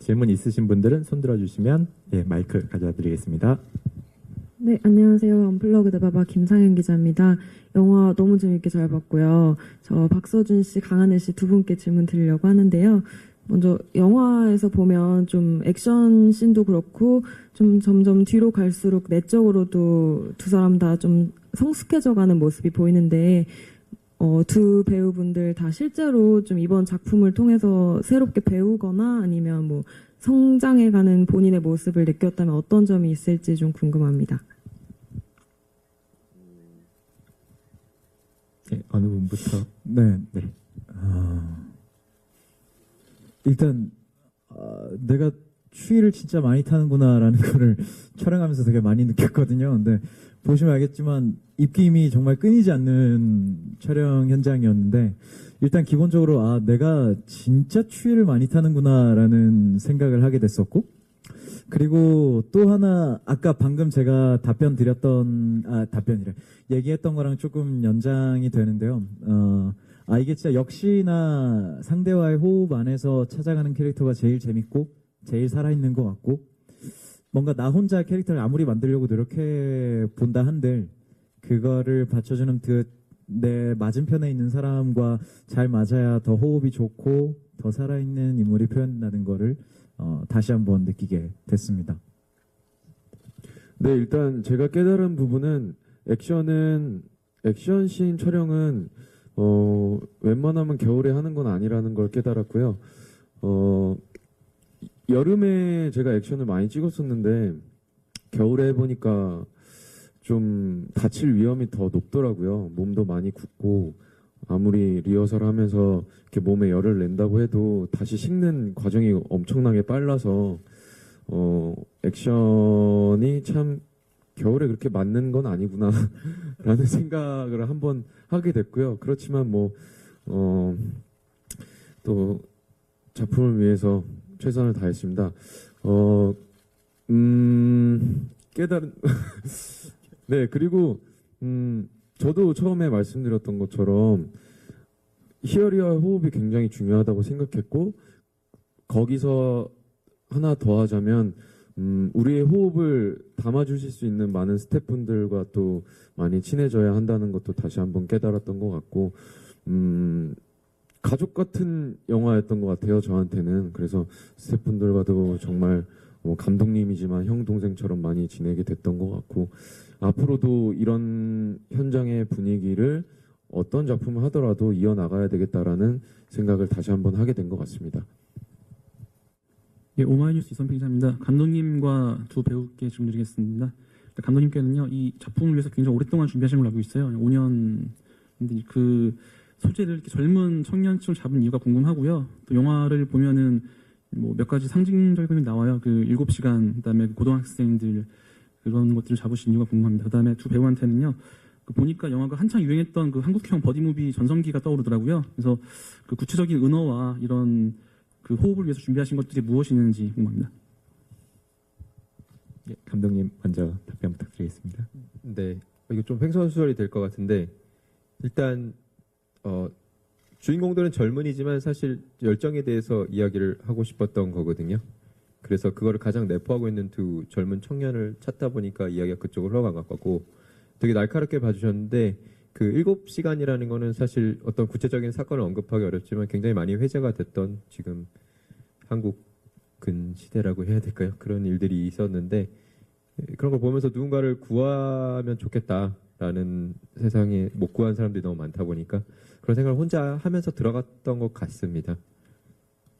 질문 있으신 분들은 손 들어주시면 예, 마이크 가져다 드리겠습니다. 네, 안녕하세요. 언플러그드 바바 김상현 기자입니다. 영화 너무 재밌게 잘 봤고요. 저 박서준 씨, 강하늘 씨 두 분께 질문 드리려고 하는데요. 먼저 영화에서 보면 좀 액션 씬도 그렇고 좀 점점 뒤로 갈수록 내적으로도 두 사람 다 좀 성숙해져가는 모습이 보이는데 두 배우분들 다 실제로 좀 이번 작품을 통해서 새롭게 배우거나 아니면 뭐 성장해가는 본인의 모습을 느꼈다면 어떤 점이 있을지 좀 궁금합니다. 예, 어느 분부터? 네. 네. 일단 내가 추위를 진짜 많이 타는구나라는 거를 촬영하면서 되게 많이 느꼈거든요. 근데 보시면 알겠지만 입김이 정말 끊이지 않는 촬영 현장이었는데 일단 기본적으로 내가 진짜 추위를 많이 타는구나라는 생각을 하게 됐었고, 그리고 또 하나 아까 방금 제가 얘기했던 거랑 조금 연장이 되는데요. 이게 진짜 역시나 상대와의 호흡 안에서 찾아가는 캐릭터가 제일 재밌고 제일 살아있는 것 같고, 뭔가 나 혼자 캐릭터를 아무리 만들려고 노력해 본다 한들 그거를 받쳐주는 내 맞은편에 있는 사람과 잘 맞아야 더 호흡이 좋고 더 살아있는 인물이 표현된다는 거를 다시 한번 느끼게 됐습니다. 네, 일단 제가 깨달은 부분은 액션 씬 촬영은 웬만하면 겨울에 하는 건 아니라는 걸 깨달았고요. 여름에 제가 액션을 많이 찍었었는데 겨울에 해보니까 좀 다칠 위험이 더 높더라고요. 몸도 많이 굽고 아무리 리허설 하면서 이렇게 몸에 열을 낸다고 해도 다시 식는 과정이 엄청나게 빨라서 액션이 참 겨울에 그렇게 맞는 건 아니구나 라는 생각을 한번 하게 됐고요. 그렇지만 또 작품을 위해서 최선을 다했습니다. 깨달은 네, 그리고 저도 처음에 말씀드렸던 것처럼 희열이와 호흡이 굉장히 중요하다고 생각했고, 거기서 하나 더 하자면 우리의 호흡을 담아주실 수 있는 많은 스태프분들과 또 많이 친해져야 한다는 것도 다시 한번 깨달았던 것 같고, 가족 같은 영화였던 것 같아요, 저한테는. 그래서 스태프분들과도 정말 감독님이지만 형 동생처럼 많이 지내게 됐던 것 같고, 앞으로도 이런 현장의 분위기를 어떤 작품을 하더라도 이어나가야 되겠다라는 생각을 다시 한번 하게 된 것 같습니다. 예, 오마이뉴스 이선필 기자입니다. 감독님과 두 배우께 질문드리겠습니다. 감독님께는요, 이 작품을 위해서 굉장히 오랫동안 준비하신 걸로 알고 있어요. 5년. 근데 그 소재를 이렇게 젊은 청년층을 잡은 이유가 궁금하고요. 또 영화를 보면은 몇 가지 상징적인 나와요. 그 7시간, 그다음에 고등학생들 그런 것들을 잡으신 이유가 궁금합니다. 그다음에 두 배우한테는요, 보니까 영화가 한창 유행했던 그 한국형 버디무비 전성기가 떠오르더라고요. 그래서 그 구체적인 은어와 이런 그 호흡을 위해서 준비하신 것들이 무엇이 있는지 궁금합니다. 예, 감독님 먼저 답변 부탁드리겠습니다. 네, 이거 좀 횡설수설이 될 것 같은데, 일단 주인공들은 젊은이지만 사실 열정에 대해서 이야기를 하고 싶었던 거거든요. 그래서 그거를 가장 내포하고 있는 두 젊은 청년을 찾다 보니까 이야기가 그쪽으로 흘러간 것 같고, 되게 날카롭게 봐주셨는데, 그 7시간이라는 거는 사실 어떤 구체적인 사건을 언급하기 어렵지만 굉장히 많이 회자가 됐던, 지금 한국 근시대라고 해야 될까요? 그런 일들이 있었는데, 그런 걸 보면서 누군가를 구하면 좋겠다라는, 세상에 못 구한 사람들이 너무 많다 보니까 그런 생각을 혼자 하면서 들어갔던 것 같습니다.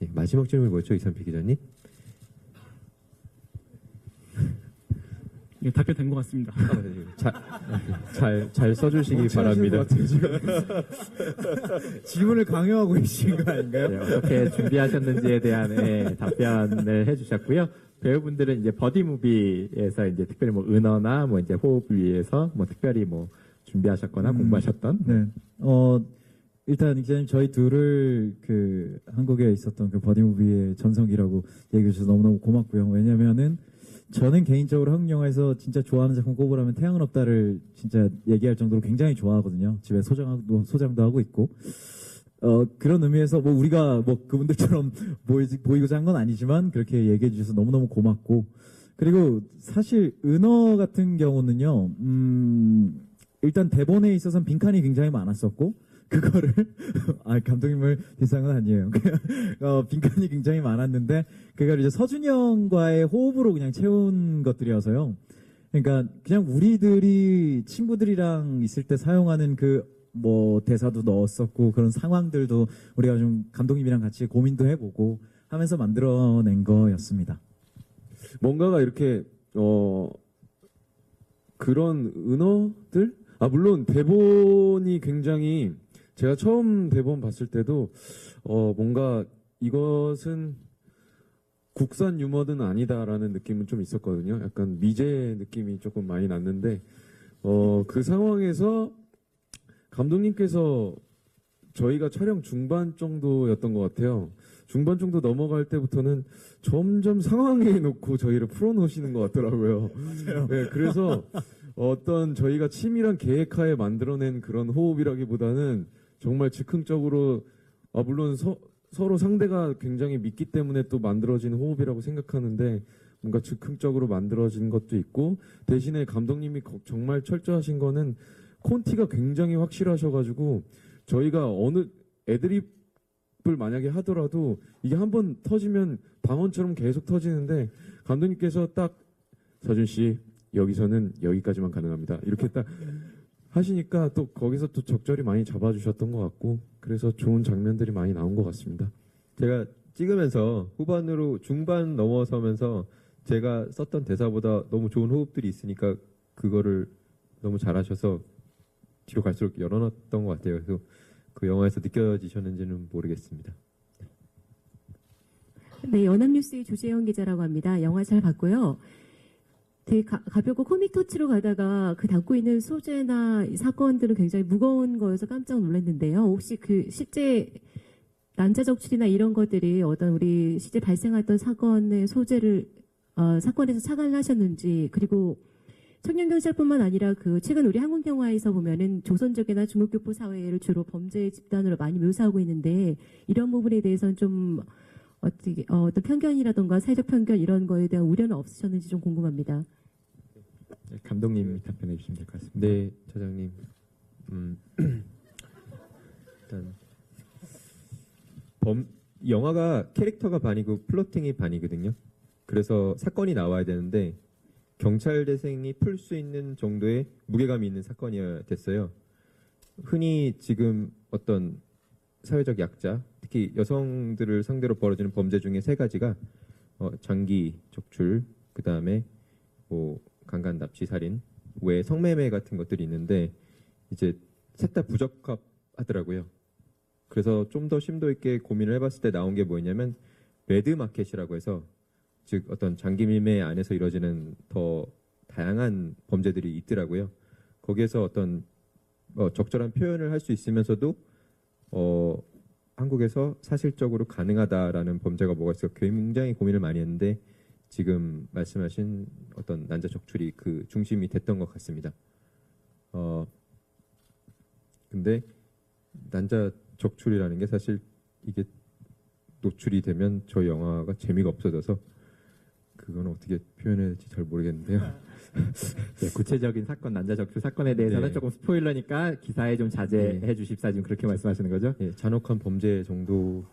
예, 마지막 질문이 뭐였죠, 이선필 기자님? 예, 답변된 것 같습니다. 잘 써주시기 바랍니다. 질문을 강요하고 계신 거 아닌가요? 네, 어떻게 준비하셨는지에 대한 답변을 해주셨고요. 배우분들은 이제 버디무비에서 이제 특별히 은어나 이제 호흡을 위해서 특별히 준비하셨거나 공부하셨던. 네. 일단 기자님, 저희 둘을 그 한국에 있었던 그 버디무비의 전성기라고 얘기해 주셔서 너무너무 고맙고요. 왜냐면은 저는 개인적으로 한국 영화에서 진짜 좋아하는 작품 꼽으라면 태양은 없다를 진짜 얘기할 정도로 굉장히 좋아하거든요. 집에 소장도 하고 있고. 그런 의미에서 뭐 우리가 뭐 그분들처럼 보이고자 한 건 아니지만 그렇게 얘기해 주셔서 너무너무 고맙고, 그리고 사실 은어 같은 경우는요, 일단 대본에 있어서는 빈칸이 굉장히 많았었고, 그거를 감독님을 비싼 건 아니에요. 빈칸이 굉장히 많았는데 그걸 이제 서준이 형과의 호흡으로 그냥 채운 것들이어서요. 그러니까 그냥 우리들이 친구들이랑 있을 때 사용하는 그 뭐 대사도 넣었었고, 그런 상황들도 우리가 좀 감독님이랑 같이 고민도 해보고 하면서 만들어낸 거였습니다. 뭔가가 이렇게 그런 은어들? 물론 대본이 굉장히, 제가 처음 대본 봤을 때도 뭔가 이것은 국산 유머는 아니다라는 느낌은 좀 있었거든요. 약간 미제 느낌이 조금 많이 났는데 그 상황에서 감독님께서 저희가 촬영 중반 정도였던 것 같아요. 중반 정도 넘어갈 때부터는 점점 상황에 놓고 저희를 풀어놓으시는 것 같더라고요. 맞아요. 네, 그래서 어떤 저희가 치밀한 계획하에 만들어낸 그런 호흡이라기보다는 정말 즉흥적으로, 물론 서로 상대가 굉장히 믿기 때문에 또 만들어진 호흡이라고 생각하는데, 뭔가 즉흥적으로 만들어진 것도 있고, 대신에 감독님이 정말 철저하신 거는 콘티가 굉장히 확실하셔가지고, 저희가 어느 애드립을 만약에 하더라도 이게 한번 터지면 방언처럼 계속 터지는데, 감독님께서 딱 서준 씨 여기서는 여기까지만 가능합니다, 이렇게 딱 하시니까 또 거기서 또 적절히 많이 잡아주셨던 것 같고, 그래서 좋은 장면들이 많이 나온 것 같습니다. 제가 찍으면서 후반으로 중반 넘어서면서 제가 썼던 대사보다 너무 좋은 호흡들이 있으니까 그거를 너무 잘하셔서 뒤로 갈수록 열어놨던 것 같아요. 그래서 그 영화에서 느껴지셨는지는 모르겠습니다. 네, 연합뉴스의 조재영 기자라고 합니다. 영화 잘 봤고요. 되게 가볍고 코믹 터치로 가다가 그 담고 있는 소재나 사건들은 굉장히 무거운 거여서 깜짝 놀랐는데요. 혹시 그 실제 난자 적출이나 이런 것들이 어떤 우리 실제 발생했던 사건의 소재를 사건에서 착안을 하셨는지, 그리고 청년 경찰뿐만 아니라 그 최근 우리 한국 영화에서 보면은 조선족이나 중국교포 사회를 주로 범죄 집단으로 많이 묘사하고 있는데, 이런 부분에 대해서는 좀 어떤 편견이라던가 사회적 편견 이런 거에 대한 우려는 없으셨는지 좀 궁금합니다. 감독님이 답변해 주시면 될 것 같습니다. 네, 차장님. 일단 영화가 캐릭터가 반이고 플로팅이 반이거든요. 그래서 사건이 나와야 되는데 경찰 대생이 풀 수 있는 정도의 무게감이 있는 사건이어야 됐어요. 흔히 지금 어떤 사회적 약자, 특히 여성들을 상대로 벌어지는 범죄 중에 세 가지가 장기 적출, 그 다음에 뭐 강간, 납치, 살인, 외 성매매 같은 것들이 있는데 이제 셋 다 부적합하더라고요. 그래서 좀 더 심도 있게 고민을 해봤을 때 나온 게 뭐였냐면 레드 마켓이라고 해서, 즉 어떤 장기 밀매 안에서 이루어지는 더 다양한 범죄들이 있더라고요. 거기에서 어떤 적절한 표현을 할 수 있으면서도 한국에서 사실적으로 가능하다라는 범죄가 뭐가 있을까 굉장히 고민을 많이 했는데, 지금 말씀하신 어떤 난자 적출이 그 중심이 됐던 것 같습니다. 근데 난자 적출이라는 게 사실 이게 노출이 되면 저희 영화가 재미가 없어져서 그건 어떻게 표현해야 될지 잘 모르겠는데요. 네, 구체적인 사건, 난자 적출 사건에 대해서는 네. 조금 스포일러니까 기사에 좀 자제해 주십사, 지금 그렇게 말씀하시는 거죠? 예, 잔혹한 범죄 정도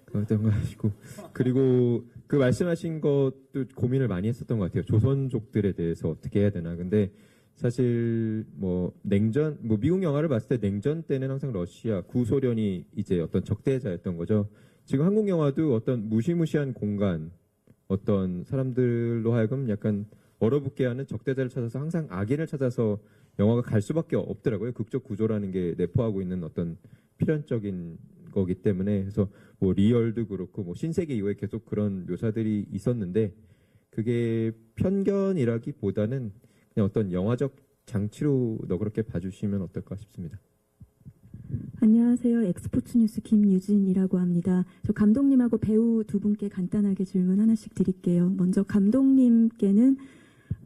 그랬던 거 하시고, 그리고 그 말씀하신 것도 고민을 많이 했었던 것 같아요. 조선족들에 대해서 어떻게 해야 되나. 근데 사실 뭐 냉전, 뭐 미국 영화를 봤을 때 냉전 때는 항상 러시아, 구소련이 이제 어떤 적대자였던 거죠. 지금 한국 영화도 어떤 무시무시한 공간, 어떤 사람들로 하여금 약간 얼어붙게 하는 적대자를 찾아서 항상 악인을 찾아서 영화가 갈 수밖에 없더라고요. 극적 구조라는 게 내포하고 있는 어떤 필연적인 거기 때문에. 그래서 뭐 리얼도 그렇고 뭐 신세계 이후에 계속 그런 묘사들이 있었는데, 그게 편견이라기보다는 그냥 어떤 영화적 장치로 너그럽게 봐주시면 어떨까 싶습니다. 안녕하세요. 엑스포츠 뉴스 김유진이라고 합니다. 저 감독님하고 배우 두 분께 간단하게 질문 하나씩 드릴게요. 먼저 감독님께는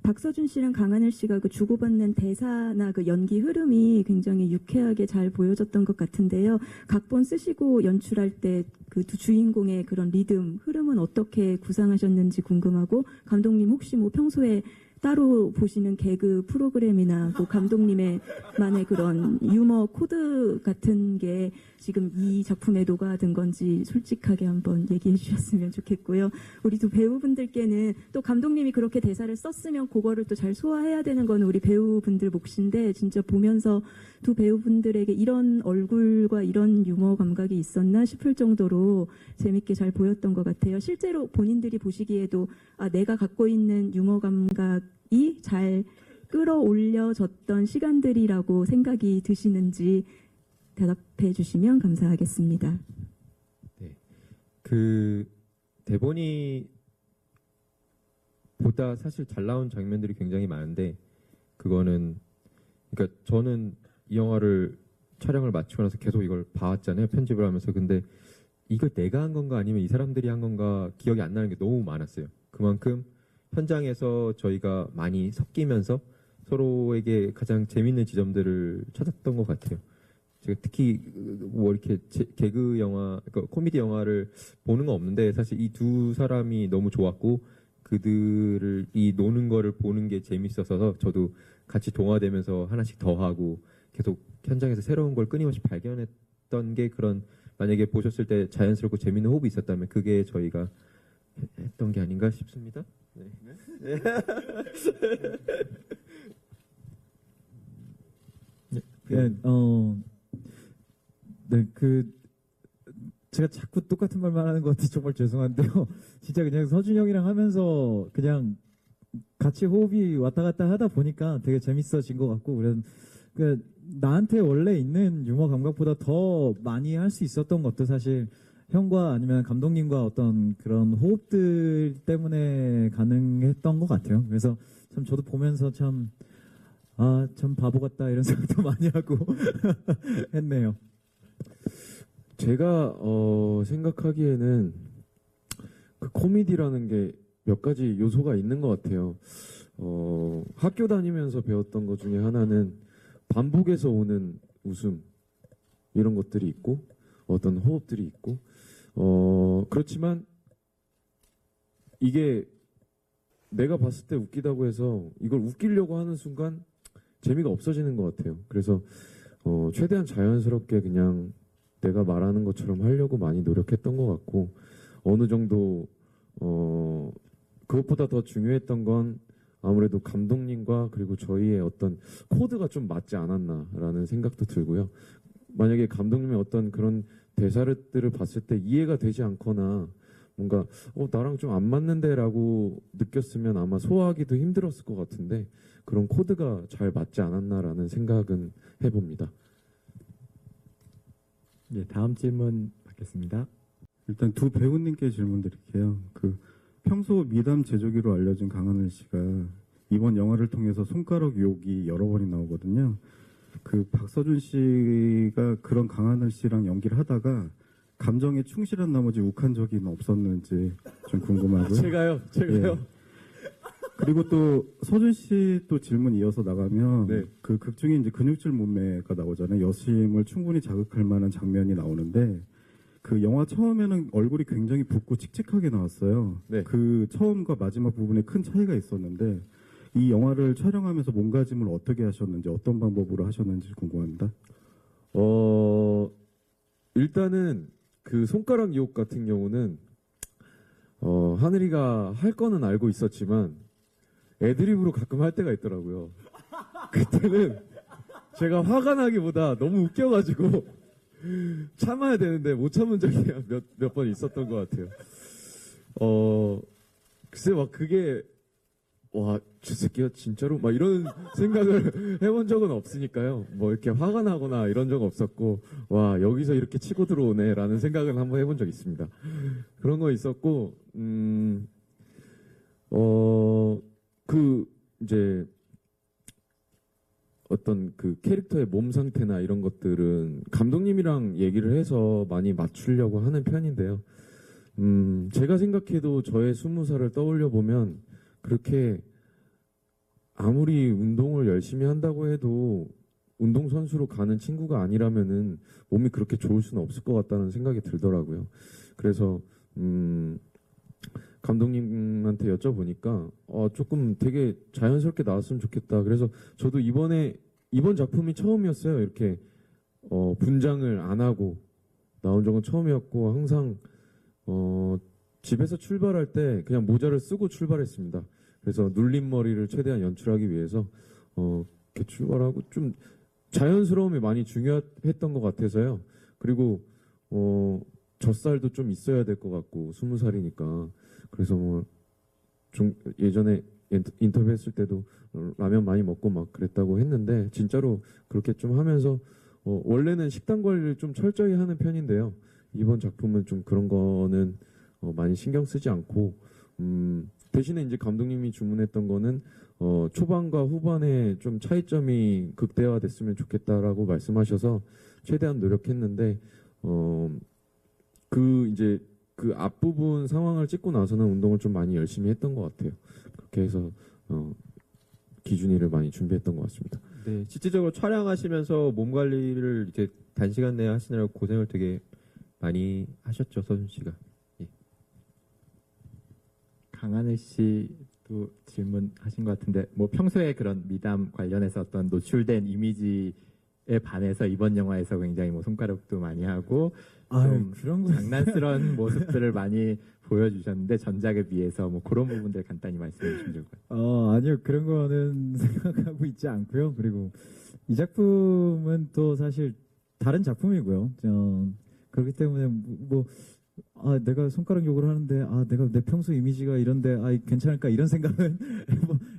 박서준 씨랑 강하늘 씨가 그 주고받는 대사나 그 연기 흐름이 굉장히 유쾌하게 잘 보여졌던 것 같은데요. 각본 쓰시고 연출할 때 그 두 주인공의 그런 리듬, 흐름은 어떻게 구상하셨는지 궁금하고, 감독님 혹시 뭐 평소에 따로 보시는 개그 프로그램이나 뭐 감독님의 만의 그런 유머 코드 같은 게 지금 이 작품에 녹아든 건지 솔직하게 한번 얘기해 주셨으면 좋겠고요. 우리 두 배우분들께는 또 감독님이 그렇게 대사를 썼으면 그거를 또 잘 소화해야 되는 건 우리 배우분들 몫인데, 진짜 보면서 두 배우분들에게 이런 얼굴과 이런 유머 감각이 있었나 싶을 정도로 재밌게 잘 보였던 것 같아요. 실제로 본인들이 보시기에도 내가 갖고 있는 유머 감각이 잘 끌어올려졌던 시간들이라고 생각이 드시는지 대답해 주시면 감사하겠습니다. 네. 그 대본이 보다 사실 잘 나온 장면들이 굉장히 많은데, 그거는 그러니까 저는 이 영화를 촬영을 마치고 나서 계속 이걸 봐왔잖아요, 편집을 하면서. 근데 이걸 내가 한 건가 아니면 이 사람들이 한 건가 기억이 안 나는 게 너무 많았어요. 그만큼 현장에서 저희가 많이 섞이면서 서로에게 가장 재밌는 지점들을 찾았던 것 같아요. 제가 특히 뭐 이렇게 개그 영화, 그러니까 코미디 영화를 보는 건 없는데, 사실 이 두 사람이 너무 좋았고 그들이 노는 거를 보는 게 재밌어서 저도 같이 동화되면서 하나씩 더 하고 계속 현장에서 새로운 걸 끊임없이 발견했던 게, 그런 만약에 보셨을 때 자연스럽고 재밌는 호흡이 있었다면 그게 저희가 했던 게 아닌가 싶습니다. 네. 제가 자꾸 똑같은 말만 하는 것 같아서 정말 죄송한데요. 진짜 그냥 서준 형이랑 하면서 그냥 같이 호흡이 왔다 갔다 하다 보니까 되게 재밌어진 것 같고, 나한테 원래 있는 유머 감각보다 더 많이 할 수 있었던 것도 사실 형과 아니면 감독님과 어떤 그런 호흡들 때문에 가능했던 것 같아요. 그래서 참 저도 보면서 참 바보 같다 이런 생각도 많이 하고 했네요. 제가 생각하기에는 그 코미디라는 게 몇 가지 요소가 있는 것 같아요. 학교 다니면서 배웠던 것 중에 하나는 반복해서 오는 웃음, 이런 것들이 있고 어떤 호흡들이 있고, 그렇지만 이게 내가 봤을 때 웃기다고 해서 이걸 웃기려고 하는 순간 재미가 없어지는 것 같아요. 그래서 최대한 자연스럽게 그냥 내가 말하는 것처럼 하려고 많이 노력했던 것 같고, 어느 정도 그것보다 더 중요했던 건 아무래도 감독님과 그리고 저희의 어떤 코드가 좀 맞지 않았나라는 생각도 들고요. 만약에 감독님의 어떤 그런 대사들을 봤을 때 이해가 되지 않거나 뭔가 나랑 좀 안 맞는데라고 느꼈으면 아마 소화하기도 힘들었을 것 같은데, 그런 코드가 잘 맞지 않았나라는 생각은 해봅니다. 예, 다음 질문 받겠습니다. 일단 두 배우님께 질문 드릴게요. 평소 미담 제조기로 알려진 강하늘 씨가 이번 영화를 통해서 손가락 유혹이 여러 번이 나오거든요. 박서준 씨가 그런 강하늘 씨랑 연기를 하다가 감정에 충실한 나머지 욱한 적이 없었는지 좀 궁금하고요. 제가요? 예. 그리고 또 서준 씨 또 질문 이어서 나가면, 네. 그 극 중에 이제 근육질 몸매가 나오잖아요. 여심을 충분히 자극할 만한 장면이 나오는데, 그 영화 처음에는 얼굴이 굉장히 붓고 칙칙하게 나왔어요. 네. 그 처음과 마지막 부분에 큰 차이가 있었는데, 이 영화를 촬영하면서 몸가짐을 어떻게 하셨는지, 어떤 방법으로 하셨는지 궁금합니다. 일단은 그 손가락 유혹 같은 경우는 하늘이가 할 거는 알고 있었지만 애드립으로 가끔 할 때가 있더라고요. 그때는 제가 화가 나기보다 너무 웃겨가지고 참아야 되는데 못 참은 적이 몇 번 있었던 것 같아요. 글쎄 막 그게 저 새끼가 진짜로 막 이런 생각을 해본 적은 없으니까요. 뭐 이렇게 화가 나거나 이런 적 없었고, 여기서 이렇게 치고 들어오네라는 생각은 한번 해본 적 있습니다. 그런 거 있었고, 이제 어떤 그 캐릭터의 몸 상태나 이런 것들은 감독님이랑 얘기를 해서 많이 맞추려고 하는 편인데요. 제가 생각해도 저의 20살을 떠올려 보면 그렇게 아무리 운동을 열심히 한다고 해도 운동선수로 가는 친구가 아니라면은 몸이 그렇게 좋을 수는 없을 것 같다는 생각이 들더라고요. 그래서 감독님한테 여쭤보니까 조금 되게 자연스럽게 나왔으면 좋겠다. 그래서 저도 이번 작품이 처음이었어요. 이렇게 분장을 안 하고 나온 적은 처음이었고 항상 집에서 출발할 때 그냥 모자를 쓰고 출발했습니다. 그래서 눌린 머리를 최대한 연출하기 위해서 이렇게 출발하고 좀 자연스러움이 많이 중요했던 것 같아서요. 그리고 젖살도 좀 있어야 될 것 같고 20살이니까 그래서 뭐 좀 예전에 인터뷰했을 때도 라면 많이 먹고 막 그랬다고 했는데 진짜로 그렇게 좀 하면서 원래는 식단 관리를 좀 철저히 하는 편인데요. 이번 작품은 좀 그런 거는 많이 신경 쓰지 않고 대신에 이제 감독님이 주문했던 거는 초반과 후반에 좀 차이점이 극대화됐으면 좋겠다라고 말씀하셔서 최대한 노력했는데 그 앞부분 상황을 찍고 나서는 운동을 좀 많이 열심히 했던 것 같아요. 그렇게 해서 기준이를 많이 준비했던 것 같습니다. 네, 실질적으로 촬영하시면서 몸 관리를 이제 단시간 내에 하시느라고 고생을 되게 많이 하셨죠, 서준 씨가. 예. 강하늘 씨도 질문하신 것 같은데 뭐 평소에 그런 미담 관련해서 어떤 노출된 이미지에 반해서 이번 영화에서 굉장히 뭐 손가락도 많이 하고 좀 그런 거 장난스러운 모습들을 많이 보여주셨는데 전작에 비해서 뭐 그런 부분들 간단히 말씀해 주시면 좋을 것 같아요. 아니요. 그런 거는 생각하고 있지 않고요. 그리고 이 작품은 또 사실 다른 작품이고요. 그렇기 때문에 내가 손가락 욕을 하는데 내가 내 평소 이미지가 이런데 괜찮을까 이런 생각은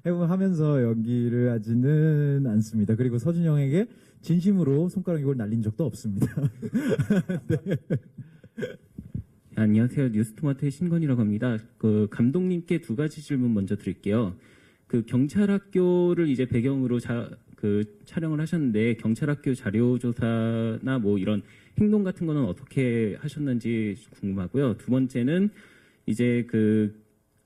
하면서 연기를 하지는 않습니다. 그리고 서준 형에게 진심으로 손가락 욕을 날린 적도 없습니다. 네. 안녕하세요. 뉴스토마토의 신건이라고 합니다. 그 감독님께 두 가지 질문 먼저 드릴게요. 그 경찰학교를 이제 배경으로 촬영을 하셨는데 경찰학교 자료조사나 뭐 이런 행동 같은 거는 어떻게 하셨는지 궁금하고요. 두 번째는 이제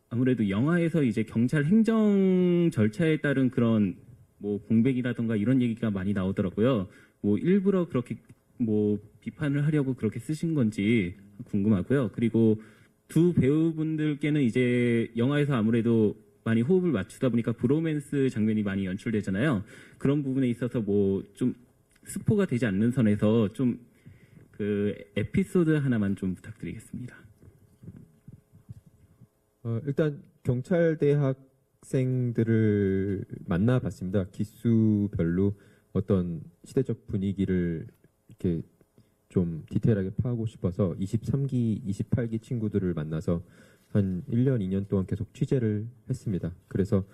아무래도 영화에서 이제 경찰 행정 절차에 따른 그런 뭐 공백이라던가 이런 얘기가 많이 나오더라고요. 뭐 일부러 그렇게 뭐 비판을 하려고 그렇게 쓰신 건지 궁금하고요. 그리고 두 배우분들께는 이제 영화에서 아무래도 많이 호흡을 맞추다 보니까 브로맨스 장면이 많이 연출되잖아요. 그런 부분에 있어서 뭐 좀 스포가 되지 않는 선에서 좀 에피소드 하나만 좀 부탁드리겠습니다. 일단 경찰대 학생들을 만나봤습니다. 기수별로 어떤 시대적 분위기를 이렇게 좀 디테일하게 파악하고 싶어서 23기, 28기 친구들을 만나서 한 1년, 2년 동안 계속 취재를 했습니다. 그래서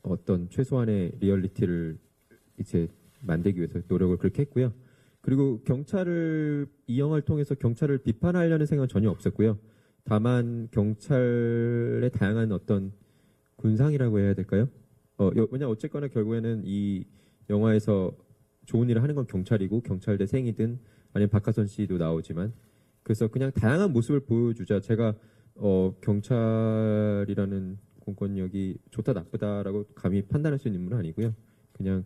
어떤 최소한의 리얼리티를 이제 만들기 위해서 노력을 그렇게 했고요. 그리고 이 영화를 통해서 경찰을 비판하려는 생각은 전혀 없었고요. 다만 경찰의 다양한 어떤 군상이라고 해야 될까요? 왜냐 어쨌거나 결국에는 이 영화에서 좋은 일을 하는 건 경찰이고 경찰대생이든 아니면 박하선 씨도 나오지만 그래서 그냥 다양한 모습을 보여주자. 제가 경찰이라는 공권력이 좋다 나쁘다라고 감히 판단할 수 있는 인물은 아니고요. 그냥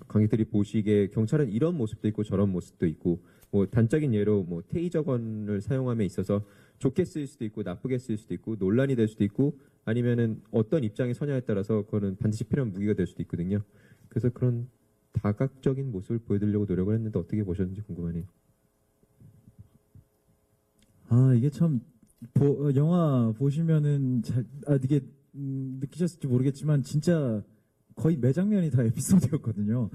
관객들이 보시기에 경찰은 이런 모습도 있고 저런 모습도 있고 뭐 단적인 예로 뭐 테이저건을 사용함에 있어서 좋게 쓰일 수도 있고 나쁘게 쓰일 수도 있고 논란이 될 수도 있고 아니면은 어떤 입장에 서냐에 따라서 그거는 반드시 필요한 무기가 될 수도 있거든요. 그래서 그런 다각적인 모습을 보여드리려고 노력을 했는데 어떻게 보셨는지 궁금하네요. 이게 참 영화 보시면은 이게 느끼셨을지 모르겠지만 진짜 거의 매 장면이 다 에피소드였거든요.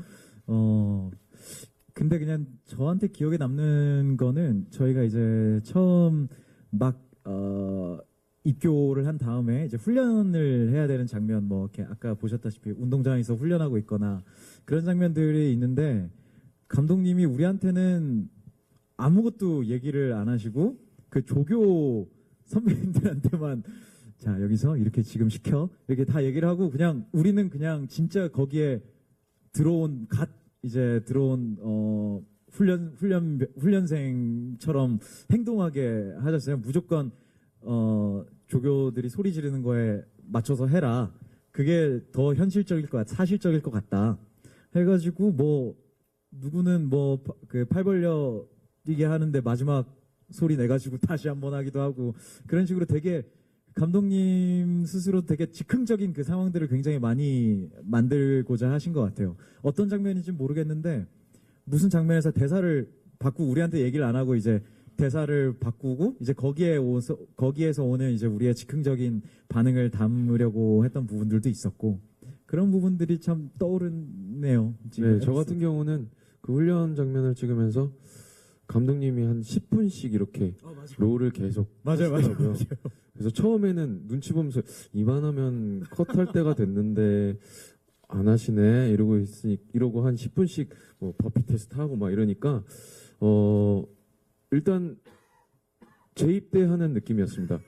근데 그냥 저한테 기억에 남는 거는 저희가 이제 처음 막 입교를 한 다음에 이제 훈련을 해야 되는 장면, 뭐 이렇게 아까 보셨다시피 운동장에서 훈련하고 있거나 그런 장면들이 있는데 감독님이 우리한테는 아무것도 얘기를 안 하시고 그 조교 선배님들한테만 자 여기서 이렇게 지금 시켜 이렇게 다 얘기를 하고 그냥 우리는 그냥 진짜 거기에 들어온 훈련생처럼 행동하게 하셨어요. 무조건 조교들이 소리 지르는 거에 맞춰서 해라. 그게 더 현실적일 것 같, 사실적일 것 같다. 해가지고 뭐 누구는 뭐 그 팔 벌려 뛰게 하는데 마지막 소리 내가지고 다시 한번 하기도 하고 그런 식으로 되게 감독님 스스로 되게 즉흥적인 그 상황들을 굉장히 많이 만들고자 하신 것 같아요. 어떤 장면인지 모르겠는데 무슨 장면에서 대사를 바꾸고 우리한테 얘기를 안 하고 이제 대사를 바꾸고 이제 거기에서 오는 이제 우리의 즉흥적인 반응을 담으려고 했던 부분들도 있었고 그런 부분들이 참 떠오르네요. 네, 저 같은 경우는 그 훈련 장면을 찍으면서 감독님이 한 10분씩 이렇게 롤을 계속 하시더라고요. 그래서 처음에는 눈치 보면서 이만하면 컷할 때가 됐는데 안 하시네 이러고 한 10분씩 뭐 버피 테스트 하고 막 이러니까 일단 재입대하는 느낌이었습니다.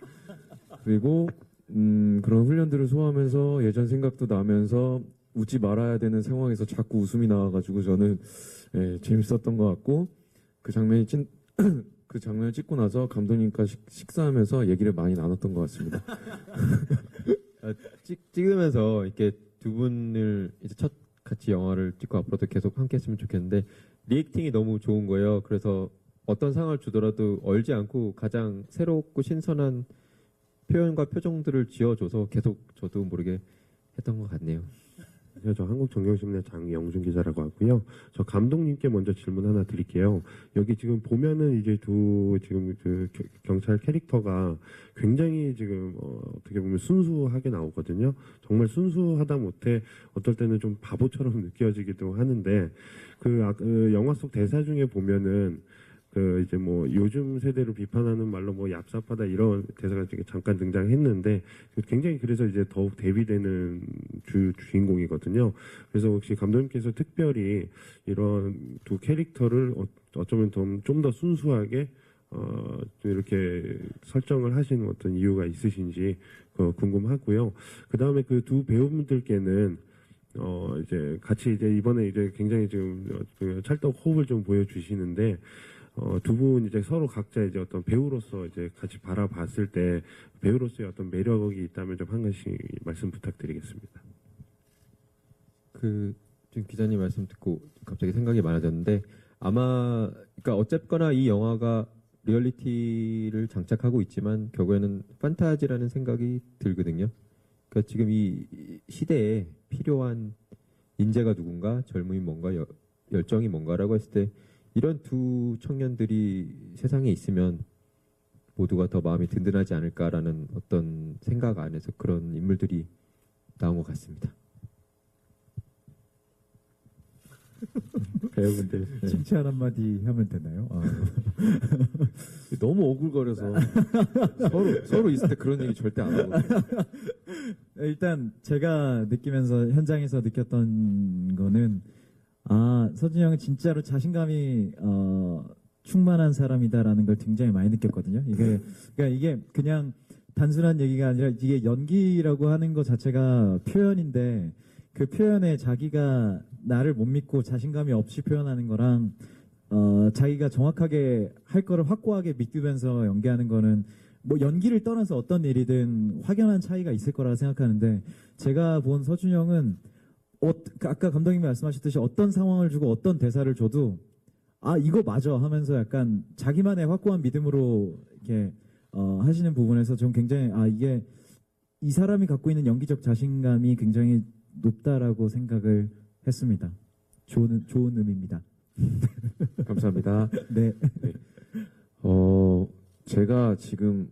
그리고 그런 훈련들을 소화하면서 예전 생각도 나면서 웃지 말아야 되는 상황에서 자꾸 웃음이 나와가지고 저는 재밌었던 것 같고 그 장면을 찍고 나서 감독님과 식사하면서 얘기를 많이 나눴던 것 같습니다. 찍으면서 이렇게 두 분을 이제 첫 같이 영화를 찍고 앞으로도 계속 함께 했으면 좋겠는데 리액팅이 너무 좋은 거예요. 그래서 어떤 상황을 주더라도 얼지 않고 가장 새롭고 신선한 표현과 표정들을 지어줘서 계속 저도 모르게 했던 것 같네요. 저 한국정경신문의 장영준 기자라고 하고요. 저 감독님께 먼저 질문 하나 드릴게요. 여기 지금 보면은 이제 지금 그 경찰 캐릭터가 굉장히 지금 어떻게 보면 순수하게 나오거든요. 정말 순수하다 못해 어떨 때는 좀 바보처럼 느껴지기도 하는데 그 영화 속 대사 중에 보면은 그 이제 뭐 요즘 세대로 비판하는 말로 뭐 얍삽하다 이런 대사가 잠깐 등장했는데 굉장히 그래서 이제 더욱 대비되는 주인공이거든요. 그래서 혹시 감독님께서 특별히 이런 두 캐릭터를 어쩌면 좀 더 순수하게 이렇게 설정을 하신 어떤 이유가 있으신지 궁금하고요. 그 다음에 그 두 배우분들께는 이제 같이 이제 이번에 이제 굉장히 지금 그 찰떡 호흡을 좀 보여주시는데. 두 분 이제 서로 각자 이제 어떤 배우로서 이제 같이 바라봤을 때 배우로서의 어떤 매력이 있다면 좀 한 가지 말씀 부탁드리겠습니다. 지금 기자님 말씀 듣고 갑자기 생각이 많아졌는데 아마 그러니까 어쨌거나 이 영화가 리얼리티를 장착하고 있지만 결국에는 판타지라는 생각이 들거든요. 그러니까 지금 이 시대에 필요한 인재가 누군가, 젊음이 뭔가, 열정이 뭔가라고 했을 때 이런 두 청년들이 세상에 있으면 모두가 더 마음이 든든하지 않을까라는 어떤 생각 안에서 그런 인물들이 나온 것 같습니다. 배우분들 칭찬 한마디 하면 되나요? 너무 오글거려서 서로 있을 때 그런 얘기 절대 안 하거든요. 일단 제가 느끼면서 현장에서 느꼈던 거는 서준이 형은 진짜로 자신감이 충만한 사람이다라는 걸 굉장히 많이 느꼈거든요. 이게 그냥 단순한 얘기가 아니라 이게 연기라고 하는 것 자체가 표현인데 그 표현에 자기가 나를 못 믿고 자신감이 없이 표현하는 거랑 자기가 정확하게 할 거를 확고하게 믿으면서 연기하는 거는 뭐 연기를 떠나서 어떤 일이든 확연한 차이가 있을 거라고 생각하는데 제가 본 서준이 형은 아까 감독님이 말씀하셨듯이 어떤 상황을 주고 어떤 대사를 줘도 이거 맞아 하면서 약간 자기만의 확고한 믿음으로 이렇게 하시는 부분에서 좀 굉장히 이게 이 사람이 갖고 있는 연기적 자신감이 굉장히 높다라고 생각을 했습니다. 좋은 의미입니다. 감사합니다. 네. 제가 지금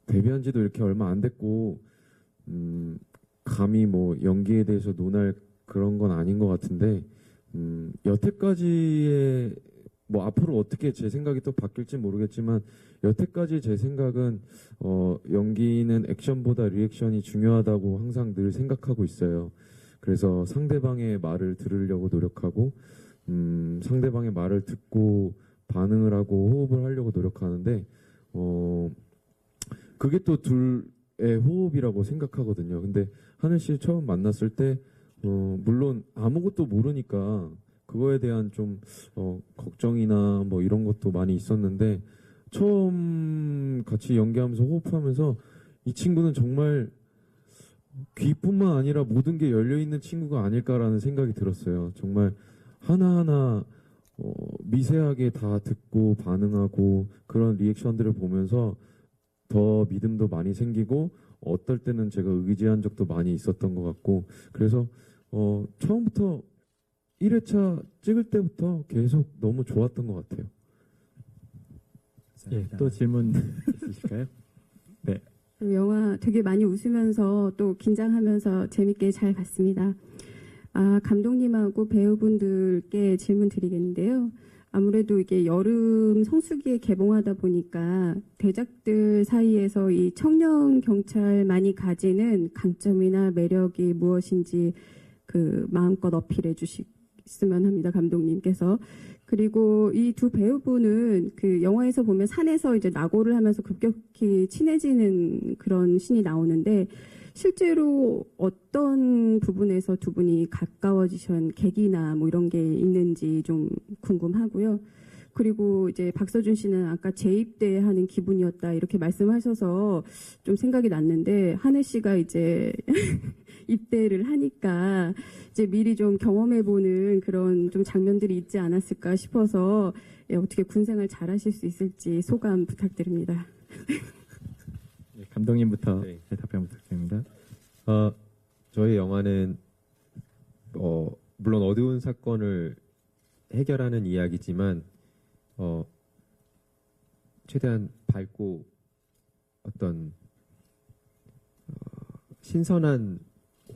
데뷔한 지도 이렇게 얼마 안 됐고 감히 뭐 연기에 대해서 논할 그런 건 아닌 것 같은데 여태까지의 뭐 앞으로 어떻게 제 생각이 또 바뀔지 모르겠지만 여태까지 제 생각은 연기는 액션보다 리액션이 중요하다고 항상 늘 생각하고 있어요. 그래서 상대방의 말을 들으려고 노력하고 상대방의 말을 듣고 반응을 하고 호흡을 하려고 노력하는데 그게 또 둘의 호흡이라고 생각하거든요. 근데 하늘 씨 처음 만났을 때 물론 아무것도 모르니까 그거에 대한 좀 걱정이나 뭐 이런 것도 많이 있었는데 처음 같이 연기하면서 호흡하면서 이 친구는 정말 귀뿐만 아니라 모든 게 열려 있는 친구가 아닐까라는 생각이 들었어요. 정말 하나하나 미세하게 다 듣고 반응하고 그런 리액션들을 보면서 더 믿음도 많이 생기고 어떨 때는 제가 의지한 적도 많이 있었던 것 같고 그래서 처음부터 1회차 찍을 때부터 계속 너무 좋았던 것 같아요. 예, 또 질문 있으실까요? 네. 영화 되게 많이 웃으면서 또 긴장하면서 재밌게 잘 봤습니다. 감독님하고 배우분들께 질문 드리겠는데요. 아무래도 이게 여름 성수기에 개봉하다 보니까 대작들 사이에서 이 청년 경찰만이 가지는 강점이나 매력이 무엇인지 그 마음껏 어필해 주셨으면 합니다. 감독님께서. 그리고 이 두 배우분은 그 영화에서 보면 산에서 이제 낙오를 하면서 급격히 친해지는 그런 신이 나오는데 실제로 어떤 부분에서 두 분이 가까워지신 계기나 뭐 이런 게 있는지 좀 궁금하고요. 그리고 이제 박서준 씨는 아까 재입대하는 기분이었다 이렇게 말씀하셔서 좀 생각이 났는데 하늘 씨가 이제 입대를 하니까 이제 미리 좀 경험해보는 그런 좀 장면들이 있지 않았을까 싶어서 어떻게 군생활 잘하실 수 있을지 소감 부탁드립니다. 네, 감독님부터 네. 답변 부탁드립니다. 저희 영화는 물론 어두운 사건을 해결하는 이야기지만 최대한 밝고 어떤 신선한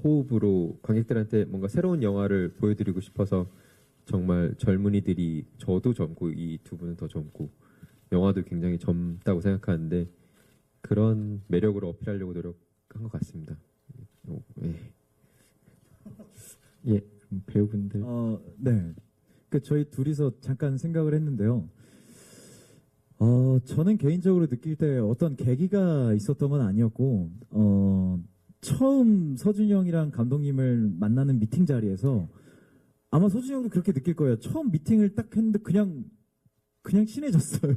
호흡으로 관객들한테 뭔가 새로운 영화를 보여드리고 싶어서 정말 젊은이들이 저도 젊고 이 두 분은 더 젊고 영화도 굉장히 젊다고 생각하는데 그런 매력으로 어필하려고 노력한 것 같습니다. 네. 예, 배우분들. 네. 그 저희 둘이서 잠깐 생각을 했는데요. 저는 개인적으로 느낄 때 어떤 계기가 있었던 건 아니었고, 처음 서준이 형이랑 감독님을 만나는 미팅 자리에서 아마 서준이 형도 그렇게 느낄 거예요. 처음 미팅을 딱 했는데 그냥 친해졌어요.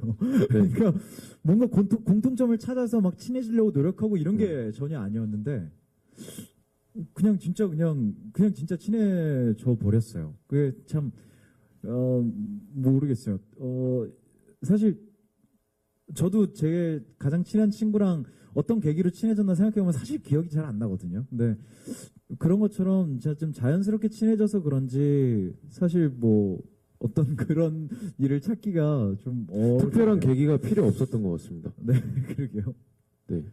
그러니까 뭔가 공통점을 찾아서 막 친해지려고 노력하고 이런 게 전혀 아니었는데 그냥 진짜 친해져 버렸어요. 그게 참 모르겠어요. 사실 저도 제 가장 친한 친구랑 어떤 계기로 친해졌나 생각해보면 사실 기억이 잘 안 나거든요. 근데 그런 것처럼 제가 좀 자연스럽게 친해져서 그런지 사실 뭐 어떤 그런 일을 찾기가 좀 특별한 계기가 필요 없었던 것 같습니다. 네, 그러게요. 네.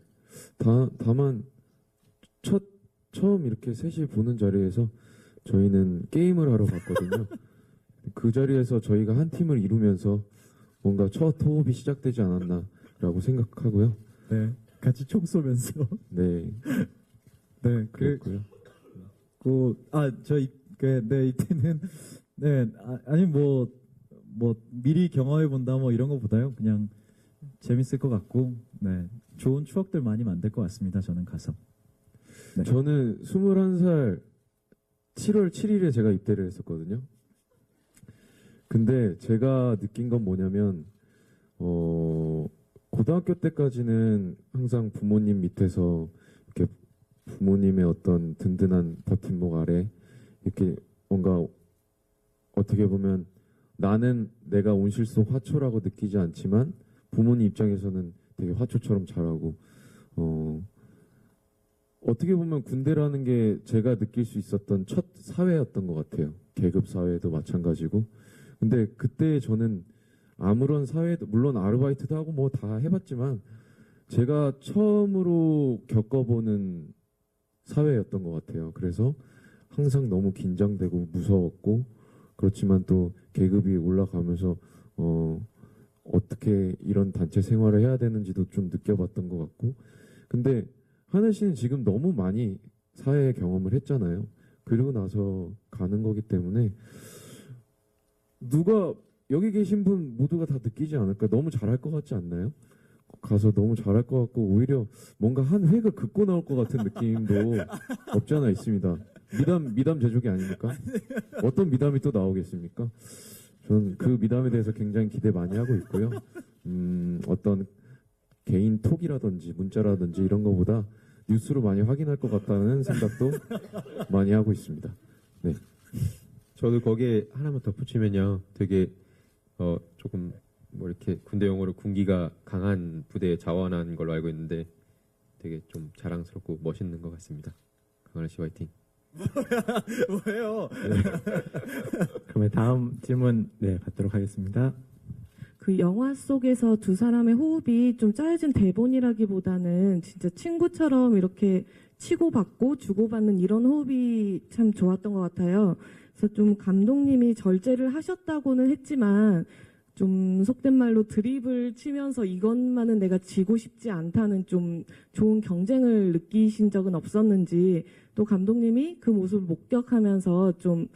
다만 처음 이렇게 셋이 보는 자리에서 저희는 게임을 하러 갔거든요. 그 자리에서 저희가 한 팀을 이루면서 뭔가 첫 호흡이 시작되지 않았나라고 생각하고요. 네, 같이 총 쏘면서. 네. 네, 그랬고요. 이때는 아니 뭐 미리 경험해 본다 뭐 이런 거보다요. 그냥 재밌을 것 같고, 네, 좋은 추억들 많이 만들 것 같습니다. 저는 가서. 네. 저는 21살 7월 7일에 제가 입대를 했었거든요. 근데 제가 느낀 건 뭐냐면 고등학교 때까지는 항상 부모님 밑에서 이렇게 부모님의 어떤 든든한 버팀목 아래 이렇게 뭔가 어떻게 보면 나는 내가 온실속 화초라고 느끼지 않지만 부모님 입장에서는 되게 화초처럼 자라고 어떻게 보면 군대라는 게 제가 느낄 수 있었던 첫 사회였던 것 같아요. 계급 사회도 마찬가지고. 근데 그때 저는 아무런 사회도 물론 아르바이트도 하고 뭐 다 해봤지만 제가 처음으로 겪어보는 사회였던 것 같아요. 그래서 항상 너무 긴장되고 무서웠고 그렇지만 또 계급이 올라가면서 어떻게 이런 단체 생활을 해야 되는지도 좀 느껴봤던 것 같고 근데 하늘 씨는 지금 너무 많이 사회 경험을 했잖아요. 그리고 나서 가는 거기 때문에 누가 여기 계신 분 모두가 다 느끼지 않을까? 너무 잘할 것 같지 않나요? 가서 너무 잘할 것 같고 오히려 뭔가 한 획을 긋고 나올 것 같은 느낌도 없지 않아 있습니다. 미담 제조기 아닙니까? 어떤 미담이 또 나오겠습니까? 저는 그 미담에 대해서 굉장히 기대 많이 하고 있고요. 어떤 개인 톡이라든지 문자라든지 이런 거보다 뉴스로 많이 확인할 것 같다는 생각도 많이 하고 있습니다. 네. 저도 거기에 하나만 덧붙이면요. 되게 조금 뭐 이렇게 군대 용어로 군기가 강한 부대에 자원한 걸로 알고 있는데 되게 좀 자랑스럽고 멋있는 것 같습니다. 강하늘 씨 화이팅. 뭐예요? 그러면 다음 질문 받도록 하겠습니다. 그 영화 속에서 두 사람의 호흡이 좀 짜여진 대본이라기보다는 진짜 친구처럼 이렇게 치고받고 주고받는 이런 호흡이 참 좋았던 것 같아요. 그래서 좀 감독님이 절제를 하셨다고는 했지만 좀 속된 말로 드립을 치면서 이것만은 내가 지고 싶지 않다는 좀 좋은 경쟁을 느끼신 적은 없었는지, 또 감독님이 그 모습을 목격하면서 좀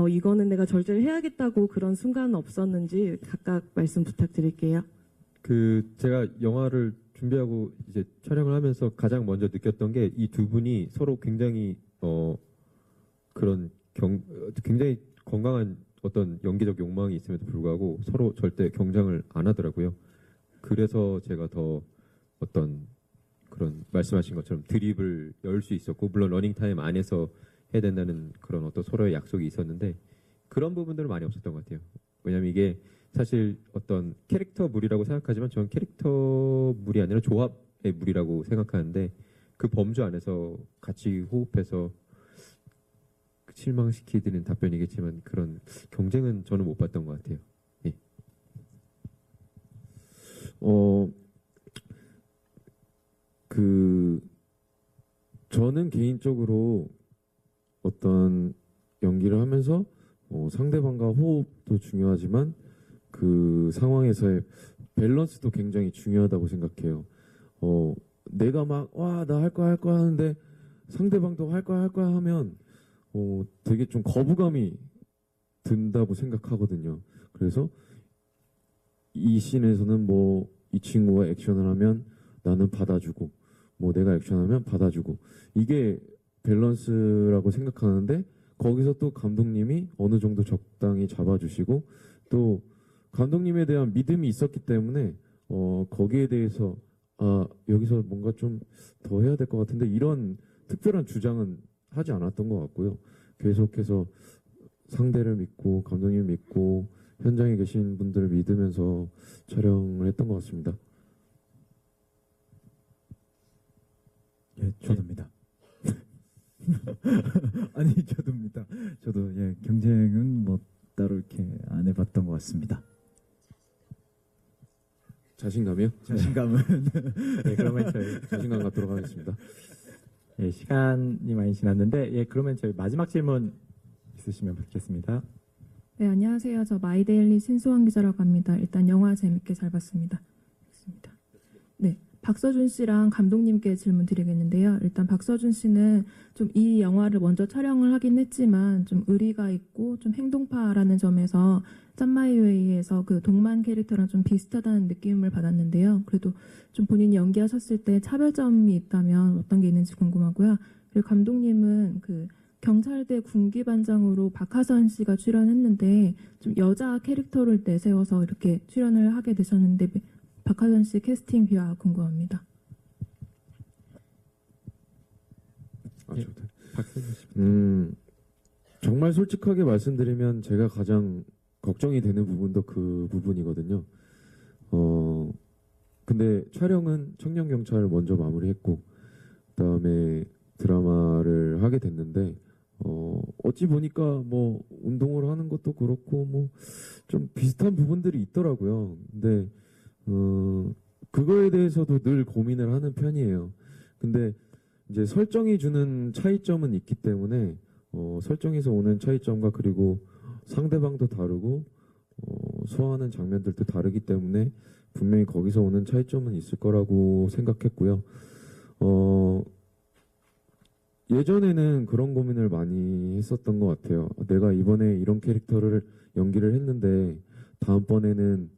이거는 내가 절제를 해야겠다고 그런 순간은 없었는지 각각 말씀 부탁드릴게요. 제가 영화를 준비하고 이제 촬영을 하면서 가장 먼저 느꼈던 게 이 두 분이 서로 굉장히 굉장히 건강한 어떤 연기적 욕망이 있음에도 불구하고 서로 절대 경쟁을 안 하더라고요. 그래서 제가 더 어떤 그런 말씀하신 것처럼 드립을 열 수 있었고, 물론 러닝타임 안에서 해야 된다는 그런 어떤 서로의 약속이 있었는데 그런 부분들은 많이 없었던 것 같아요. 왜냐하면 이게 사실 어떤 캐릭터 물이라고 생각하지만 저는 캐릭터 물이 아니라 조합의 물이라고 생각하는데 그 범주 안에서 같이 호흡해서 실망시키는 답변이겠지만 그런 경쟁은 저는 못 봤던 것 같아요. 예. 저는 개인적으로 어떤 연기를 하면서 상대방과 호흡도 중요하지만 그 상황에서의 밸런스도 굉장히 중요하다고 생각해요. 내가 막 나 할 거야 하는데 상대방도 할 거야 하면 되게 좀 거부감이 든다고 생각하거든요. 그래서 이 씬에서는 뭐 이 친구가 액션을 하면 나는 받아주고, 뭐 내가 액션하면 받아주고, 이게 밸런스라고 생각하는데 거기서 또 감독님이 어느 정도 적당히 잡아주시고 또 감독님에 대한 믿음이 있었기 때문에 거기에 대해서 여기서 뭔가 좀 더 해야 될 것 같은데 이런 특별한 주장은 하지 않았던 것 같고요. 계속해서 상대를 믿고 감독님을 믿고 현장에 계신 분들을 믿으면서 촬영을 했던 것 같습니다. 예, 저도입니다. 아니, 저도입니다. 저도 경쟁은 뭐 따로 이렇게 안 해봤던 것 같습니다. 자신감이요? 자신감은 네, 그러면 저희 자신감 갖도록 하겠습니다. 시간이 많이 지났는데 그러면 저희 마지막 질문 있으시면 받겠습니다. 네, 안녕하세요. 저 마이데일리 신수원 기자라고 합니다. 일단 영화 재밌게 잘 봤습니다. 네, 박서준 씨랑 감독님께 질문 드리겠는데요. 일단 박서준 씨는 좀 이 영화를 먼저 촬영을 하긴 했지만 좀 의리가 있고 좀 행동파라는 점에서 짠마이웨이에서 그 동만 캐릭터랑 좀 비슷하다는 느낌을 받았는데요. 그래도 좀 본인이 연기하셨을 때 차별점이 있다면 어떤 게 있는지 궁금하고요. 그리고 감독님은 그 경찰대 군기반장으로 박하선 씨가 출연했는데 좀 여자 캐릭터를 내세워서 이렇게 출연을 하게 되셨는데 박하선 씨 캐스팅 비화 궁금합니다. 정말 솔직하게 말씀드리면 제가 가장 걱정이 되는 부분도 그 부분이거든요. 근데 촬영은 청년경찰을 먼저 마무리했고 그다음에 드라마를 하게 됐는데 어찌 보니까 뭐 운동을 하는 것도 그렇고 뭐 좀 비슷한 부분들이 있더라고요. 근데 그거에 대해서도 늘 고민을 하는 편이에요. 근데 이제 설정이 주는 차이점은 있기 때문에 설정에서 오는 차이점과 그리고 상대방도 다르고 소화하는 장면들도 다르기 때문에 분명히 거기서 오는 차이점은 있을 거라고 생각했고요. 예전에는 그런 고민을 많이 했었던 것 같아요. 내가 이번에 이런 캐릭터를 연기를 했는데 다음번에는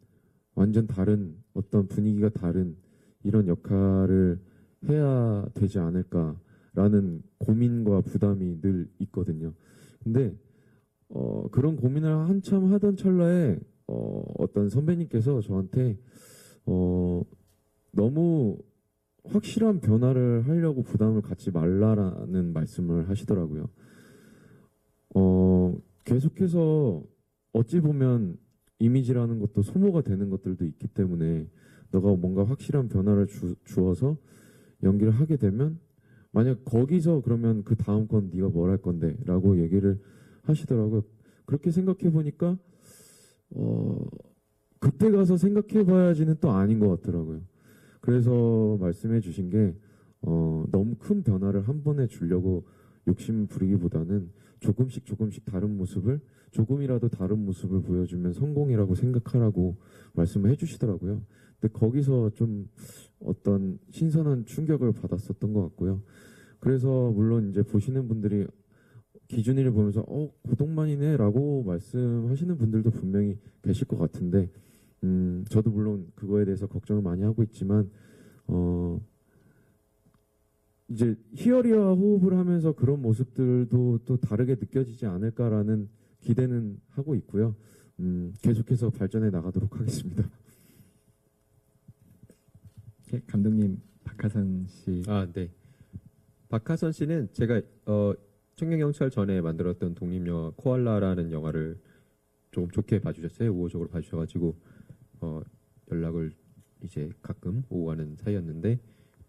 완전 다른 어떤 분위기가 다른 이런 역할을 해야 되지 않을까라는 고민과 부담이 늘 있거든요. 근데 그런 고민을 한참 하던 찰나에 어떤 선배님께서 저한테 너무 확실한 변화를 하려고 부담을 갖지 말라라는 말씀을 하시더라고요. 계속해서 어찌 보면 이미지라는 것도 소모가 되는 것들도 있기 때문에 너가 뭔가 확실한 변화를 주어서 연기를 하게 되면 만약 거기서 그러면 그 다음 건 네가 뭘 할 건데 라고 얘기를 하시더라고요. 그렇게 생각해 보니까 그때 가서 생각해 봐야지는 또 아닌 것 같더라고요. 그래서 말씀해 주신 게 너무 큰 변화를 한 번에 주려고 욕심 부리기보다는 조금씩 다른 모습을 조금이라도 다른 모습을 보여주면 성공이라고 생각하라고 말씀을 해주시더라고요. 근데 거기서 좀 어떤 신선한 충격을 받았었던 것 같고요. 그래서 물론 이제 보시는 분들이 기준이를 보면서 고동만이네라고 말씀하시는 분들도 분명히 계실 것 같은데 저도 물론 그거에 대해서 걱정을 많이 하고 있지만 이제 희열이와 호흡을 하면서 그런 모습들도 또 다르게 느껴지지 않을까라는 기대는 하고 있고요. 계속해서 발전해 나가도록 하겠습니다. 네, 감독님 박하선 씨. 네. 박하선 씨는 제가 청년경찰 전에 만들었던 독립영화 코알라라는 영화를 좀 좋게 봐주셨어요. 우호적으로 봐주셔가지고 연락을 이제 가끔 오고 가는 사이였는데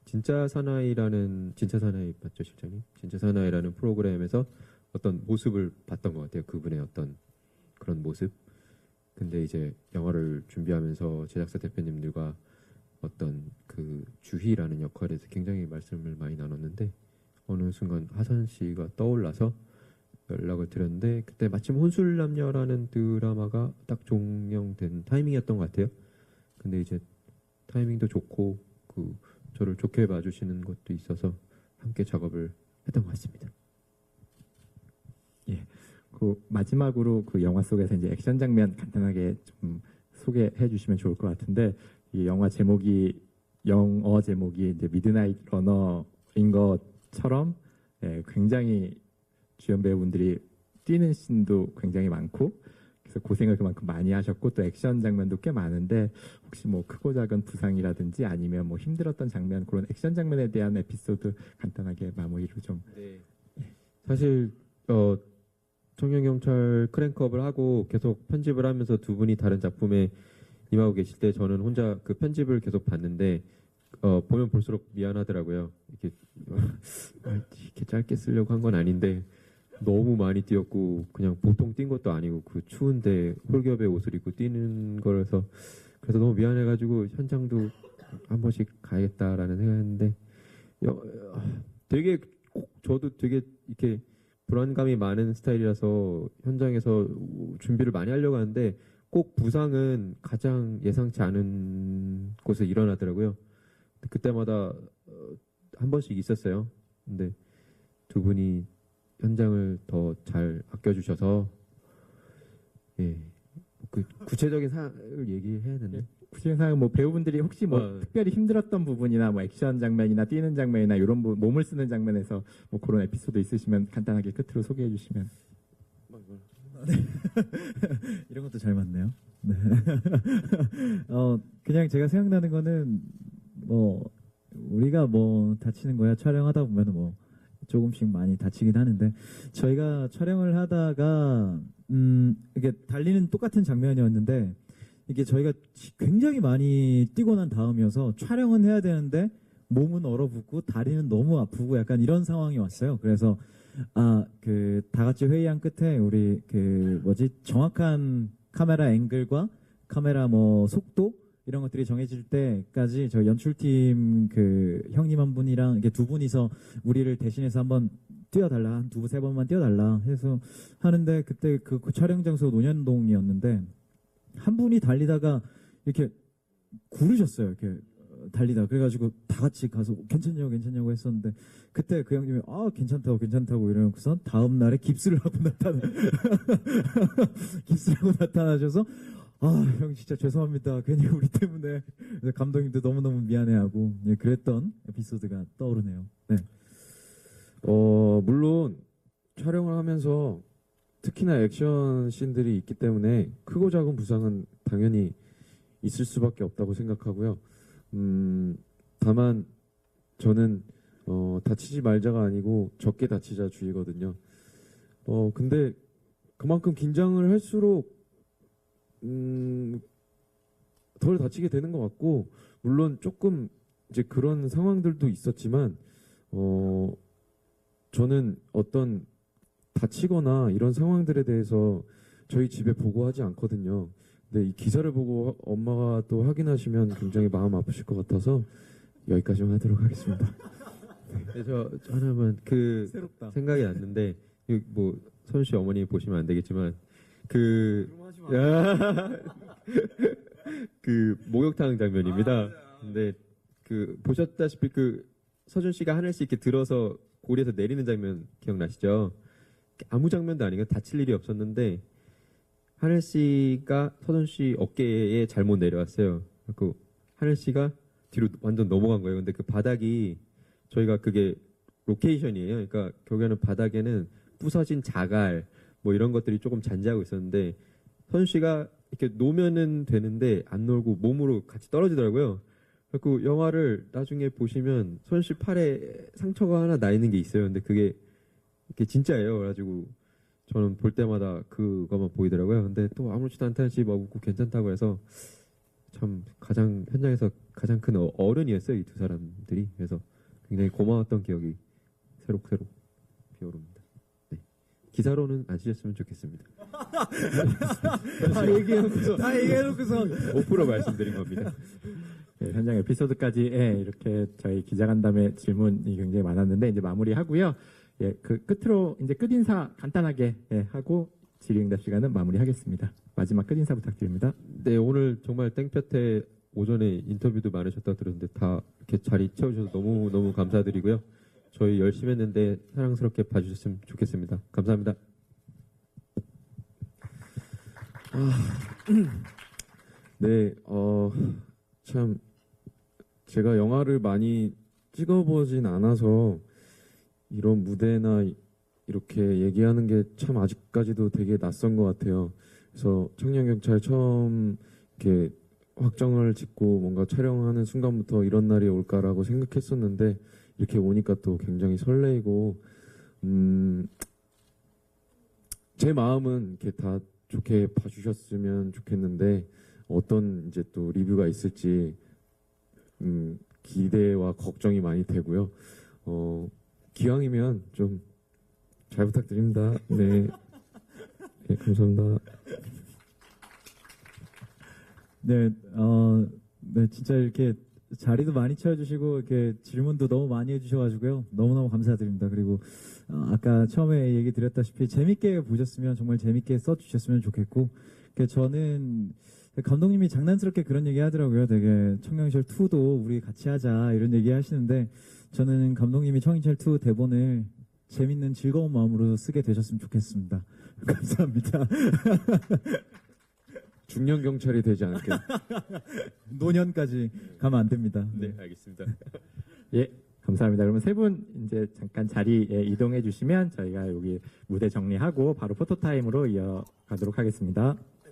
진짜 사나이 맞죠 실장님? 진짜 사나이라는 프로그램에서 어떤 모습을 봤던 것 같아요. 그분의 어떤 그런 모습. 근데 이제 영화를 준비하면서 제작사 대표님들과 어떤 그 주희라는 역할에서 굉장히 말씀을 많이 나눴는데 어느 순간 하선 씨가 떠올라서 연락을 드렸는데 그때 마침 혼술남녀라는 드라마가 딱 종영된 타이밍이었던 것 같아요. 근데 이제 타이밍도 좋고 저를 좋게 봐주시는 것도 있어서 함께 작업을 했던 것 같습니다. 예. 그 마지막으로 그 영화 속에서 이제 액션 장면 간단하게 좀 소개해 주시면 좋을 것 같은데 이 영화 제목이 영어 제목이 이제 미드나잇 러너인 것처럼 굉장히 주연 배우분들이 뛰는 씬도 굉장히 많고 그래서 고생을 그만큼 많이 하셨고 또 액션 장면도 꽤 많은데 혹시 뭐 크고 작은 부상이라든지 아니면 뭐 힘들었던 장면 그런 액션 장면에 대한 에피소드 간단하게 마무리로 좀. 네. 사실 청년경찰 크랭크업을 하고 계속 편집을 하면서 두 분이 다른 작품에 임하고 계실 때 저는 혼자 그 편집을 계속 봤는데 보면 볼수록 미안하더라고요. 이렇게 짧게 쓰려고 한 건 아닌데 너무 많이 뛰었고 그냥 보통 뛴 것도 아니고 그 추운데 홀겹의 옷을 입고 뛰는 거라서 그래서 너무 미안해가지고 현장도 한 번씩 가야겠다라는 생각했는데 되게 저도 되게 이렇게 불안감이 많은 스타일이라서 현장에서 준비를 많이 하려고 하는데 꼭 부상은 가장 예상치 않은 곳에 일어나더라고요. 그때마다 한 번씩 있었어요. 근데 두 분이 현장을 더 잘 아껴주셔서 그 구체적인 사항을 얘기해야 되나요? 구체적인 사항은 뭐 배우분들이 혹시 뭐 특별히 힘들었던 부분이나 뭐 액션 장면이나 뛰는 장면이나 이런 몸을 쓰는 장면에서 뭐 그런 에피소드 있으시면 간단하게 끝으로 소개해 주시면. 이런 것도 잘 맞네요. 네. 그냥 제가 생각나는 거는 뭐 우리가 뭐 다치는 거야 촬영하다 보면은 뭐 조금씩 많이 다치긴 하는데 저희가 촬영을 하다가 이게 달리는 똑같은 장면이었는데 이게 저희가 굉장히 많이 뛰고 난 다음이어서 촬영은 해야 되는데 몸은 얼어붙고 다리는 너무 아프고 약간 이런 상황이 왔어요. 그래서 다 같이 회의한 끝에 우리 정확한 카메라 앵글과 카메라 뭐 속도 이런 것들이 정해질 때까지 저 연출팀 형님 한 분이랑 이렇게 두 분이서 우리를 대신해서 한번 뛰어달라 한 세 번만 뛰어달라 해서 하는데 그때 그 촬영 장소 논현동이었는데 한 분이 달리다가 이렇게 구르셨어요. 이렇게 달리다 그래가지고 다 같이 가서 괜찮냐고 했었는데 그때 그 형님이 괜찮다고 이러고서 다음 날에 깁스를 하고 나타나셔서 형 진짜 죄송합니다. 괜히 우리 때문에 감독님도 너무너무 미안해하고 그랬던 에피소드가 떠오르네요. 네. 물론 촬영을 하면서 특히나 액션 씬들이 있기 때문에 크고 작은 부상은 당연히 있을 수밖에 없다고 생각하고요. 다만 저는 다치지 말자가 아니고 적게 다치자 주의거든요. 근데 그만큼 긴장을 할수록 덜 다치게 되는 것 같고, 물론 조금 이제 그런 상황들도 있었지만 저는 어떤 다치거나 이런 상황들에 대해서 저희 집에 보고하지 않거든요. 근데 이 기사를 보고 엄마가 또 확인하시면 굉장히 마음 아프실 것 같아서 여기까지만 하도록 하겠습니다. 그래서 하나만 그 새롭다. 생각이 났는데, 뭐 선우 씨 어머니 보시면 안 되겠지만 그 목욕탕 장면입니다. 근데 그 보셨다시피 그 서준 씨가 하늘씩 이렇게 들어서 고리에서 내리는 장면 기억나시죠? 아무 장면도 아니고 다칠 일이 없었는데 하늘 씨가 서준 씨 어깨에 잘못 내려왔어요. 그리고 하늘 씨가 뒤로 완전 넘어간 거예요. 근데 그 바닥이 저희가 그게 로케이션이에요. 그러니까 결국에는 바닥에는 부서진 자갈 뭐 이런 것들이 조금 잔재하고 있었는데 서준 씨가 이렇게 놓으면은 되는데 안 놀고 몸으로 같이 떨어지더라고요. 그리고 영화를 나중에 보시면 서준 씨 팔에 상처가 하나 나 있는 게 있어요. 근데 그게 진짜예요. 그래가지고 저는 볼 때마다 그것만 보이더라고요. 근데 또 아무렇지도 않다는 집 웃고 괜찮다고 해서 참 현장에서 가장 큰 어른이었어요. 이 두 사람들이. 그래서 굉장히 고마웠던 기억이 새록새록 피어오릅니다. 네. 기사로는 안 쓰셨으면 좋겠습니다. 다 얘기해놓고서 5% 말씀드린 겁니다. 네, 현장 에피소드까지 이렇게 저희 기자간담회 질문이 굉장히 많았는데 이제 마무리하고요. 그 끝으로 이제 끝인사 간단하게 하고 질의응답 시간은 마무리하겠습니다. 마지막 끝인사 부탁드립니다. 네, 오늘 정말 땡볕에 오전에 인터뷰도 많으셨다고 들었는데 다 이렇게 자리 채워주셔서 너무 감사드리고요. 저희 열심히 했는데 사랑스럽게 봐주셨으면 좋겠습니다. 감사합니다. 네, 참 제가 영화를 많이 찍어보진 않아서 이런 무대나 이렇게 얘기하는 게 참 아직까지도 되게 낯선 것 같아요. 그래서 청년경찰 처음 이렇게 확정을 짓고 뭔가 촬영하는 순간부터 이런 날이 올까라고 생각했었는데 이렇게 오니까 또 굉장히 설레이고 제 마음은 이렇게 다 좋게 봐주셨으면 좋겠는데 어떤 이제 또 리뷰가 있을지 기대와 걱정이 많이 되고요. 기왕이면 좀 잘 부탁드립니다. 네, 감사합니다. 네, 네, 진짜 이렇게 자리도 많이 채워주시고 이렇게 질문도 너무 많이 해주셔가지고요. 너무너무 감사드립니다. 그리고 아까 처음에 얘기 드렸다시피 재밌게 보셨으면 정말 재밌게 써주셨으면 좋겠고, 저는 감독님이 장난스럽게 그런 얘기 하더라고요. 되게 청년시절 2도 우리 같이 하자 이런 얘기 하시는데 저는 감독님이 청년시절 2 대본을 재밌는 즐거운 마음으로 쓰게 되셨으면 좋겠습니다. 감사합니다. 중년 경찰이 되지 않을게. 노년까지 가면 안 됩니다. 네, 알겠습니다. 예, 감사합니다. 그러면 세 분 이제 잠깐 자리에 이동해 주시면 저희가 여기 무대 정리하고 바로 포토타임으로 이어가도록 하겠습니다.